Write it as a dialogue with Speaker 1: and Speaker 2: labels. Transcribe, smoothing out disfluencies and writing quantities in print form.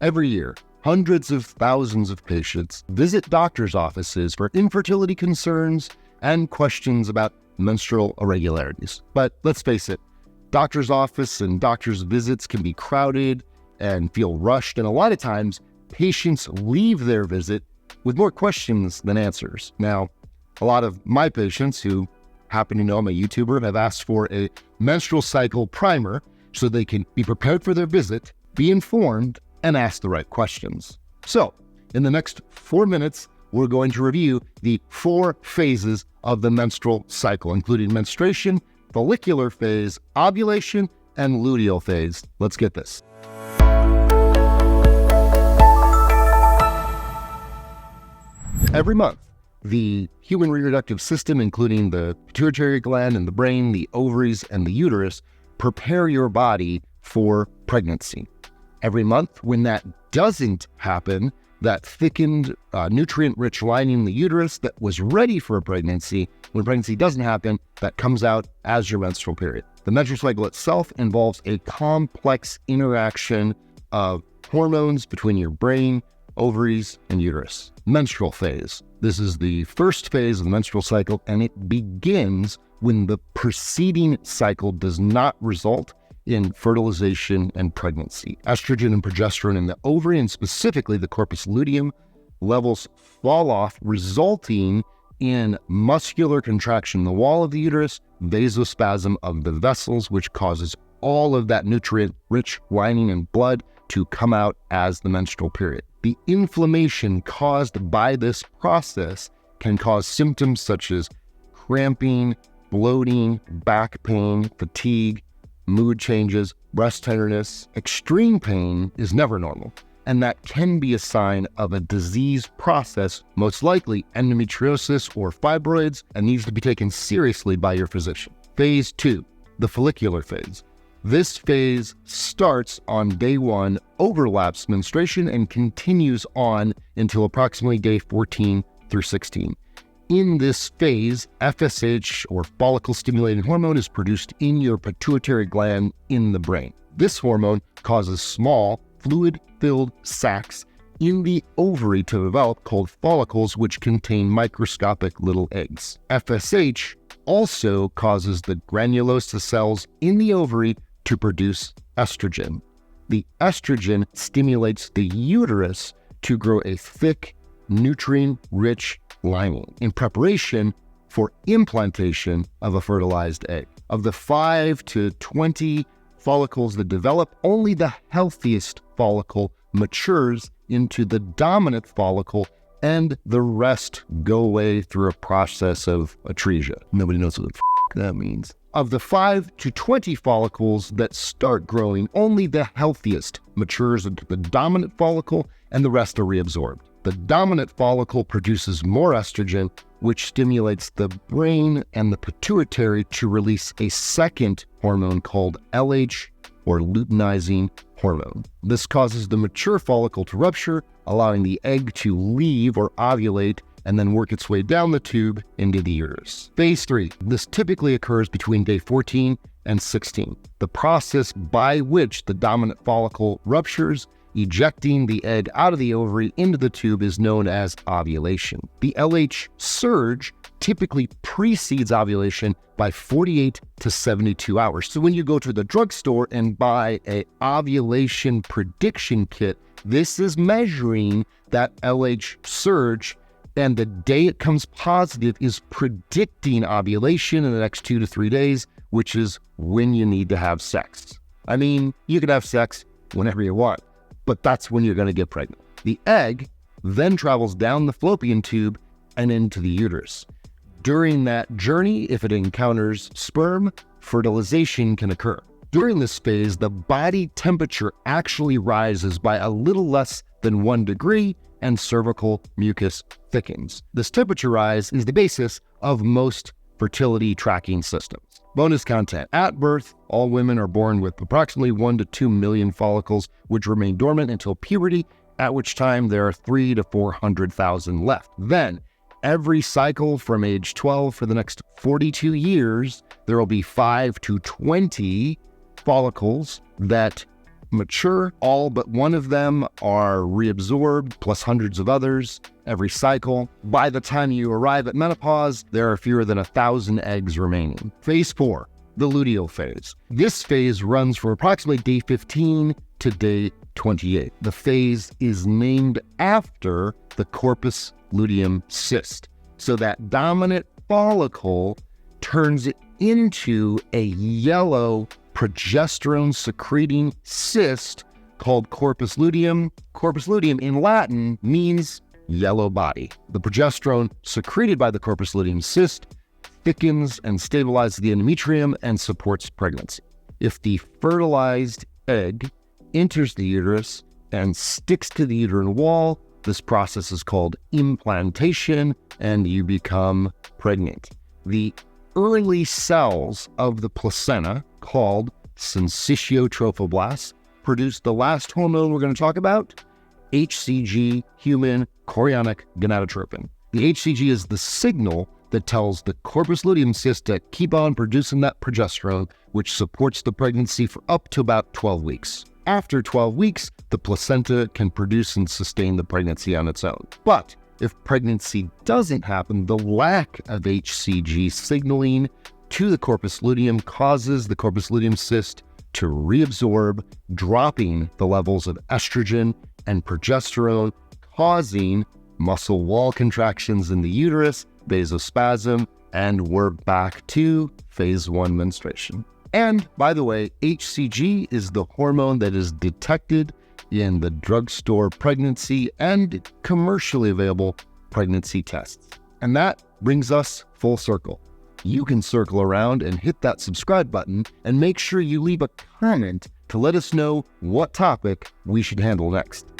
Speaker 1: Every year, hundreds of thousands of patients visit doctors' offices for infertility concerns and questions about menstrual irregularities. But let's face it, doctor's office and doctor's visits can be crowded and feel rushed, and a lot of times patients leave their visit with more questions than answers. Now, a lot of my patients who happen to know I'm a YouTuber have asked for a menstrual cycle primer so they can be prepared for their visit, be informed, and ask the right questions. So, in the next 4 minutes, we're going to review the 4 phases of the menstrual cycle, including menstruation, follicular phase, ovulation, and luteal phase. Let's get this. Every month, the human reproductive system, including the pituitary gland and the brain, the ovaries, and the uterus, prepare your body for pregnancy. Every month, when that doesn't happen, that thickened, nutrient-rich lining in the uterus that was ready for a pregnancy, when pregnancy doesn't happen, that comes out as your menstrual period. The menstrual cycle itself involves a complex interaction of hormones between your brain, ovaries, and uterus. Menstrual phase. This is the first phase of the menstrual cycle, and it begins when the preceding cycle does not result in fertilization and pregnancy. Estrogen and progesterone in the ovary, and specifically the corpus luteum, levels fall off, resulting in muscular contraction in the wall of the uterus, vasospasm of the vessels, which causes all of that nutrient-rich lining and blood to come out as the menstrual period. The inflammation caused by this process can cause symptoms such as cramping, bloating, back pain, fatigue, mood changes, breast tenderness. Extreme pain is never normal, and that can be a sign of a disease process, most likely endometriosis or fibroids, and needs to be taken seriously by your physician. Phase 2, the follicular phase. This phase starts on day 1, overlaps menstruation, and continues on until approximately day 14 through 16. In this phase, FSH, or follicle-stimulating hormone, is produced in your pituitary gland in the brain. This hormone causes small, fluid-filled sacs in the ovary to develop called follicles, which contain microscopic little eggs. FSH also causes the granulosa cells in the ovary to produce estrogen. The estrogen stimulates the uterus to grow a thick, nutrient-rich lining in preparation for implantation of a fertilized egg. Of the 5 to 20 follicles that develop, only the healthiest follicle matures into the dominant follicle, and the rest go away through a process of atresia. Nobody knows what the that means. Of the 5 to 20 follicles that start growing, only the healthiest matures into the dominant follicle, and the rest are reabsorbed. The dominant follicle produces more estrogen, which stimulates the brain and the pituitary to release a second hormone called LH, or luteinizing hormone. This causes the mature follicle to rupture, allowing the egg to leave or ovulate and then work its way down the tube into the uterus. Phase 3. This typically occurs between day 14 and 16. The process by which the dominant follicle ruptures, ejecting the egg out of the ovary into the tube, is known as ovulation. The LH surge typically precedes ovulation by 48 to 72 hours. So when you go to the drugstore and buy an ovulation prediction kit, this is measuring that LH surge, and the day it comes positive is predicting ovulation in the next 2 to 3 days, which is when you need to have sex. I mean, you can have sex whenever you want, but that's when you're going to get pregnant. The egg then travels down the fallopian tube and into the uterus. During that journey, if it encounters sperm, fertilization can occur. During this phase, the body temperature actually rises by a little less than 1 degree, and cervical mucus thickens. This temperature rise is the basis of most fertility tracking systems. Bonus content. At birth, all women are born with approximately 1 to 2 million follicles, which remain dormant until puberty, at which time there are 300,000 to 400,000 left. Then, every cycle from age 12 for the next 42 years, there will be 5 to 20 follicles that mature. All but one of them are reabsorbed, plus hundreds of others every cycle. By the time you arrive at menopause, there are fewer than 1,000 eggs remaining. Phase 4, the luteal phase. This phase runs from approximately day 15 to day 28. The phase is named after the corpus luteum cyst. So that dominant follicle turns it into a yellow progesterone-secreting cyst called corpus luteum. Corpus luteum in Latin means yellow body. The progesterone secreted by the corpus luteum cyst thickens and stabilizes the endometrium and supports pregnancy. If the fertilized egg enters the uterus and sticks to the uterine wall, this process is called implantation, and you become pregnant. The early cells of the placenta, called syncytiotrophoblasts, produce the last hormone we're going to talk about, HCG, human chorionic gonadotropin. The HCG is the signal that tells the corpus luteum cyst to keep on producing that progesterone, which supports the pregnancy for up to about 12 weeks. After 12 weeks, the placenta can produce and sustain the pregnancy on its own. But if pregnancy doesn't happen, the lack of HCG signaling to the corpus luteum causes the corpus luteum cyst to reabsorb, dropping the levels of estrogen and progesterone, causing muscle wall contractions in the uterus, vasospasm, and we're back to phase 1 menstruation. And by the way, HCG is the hormone that is detected in the drugstore pregnancy and commercially available pregnancy tests. And that brings us full circle. You can circle around and hit that subscribe button and make sure you leave a comment to let us know what topic we should handle next.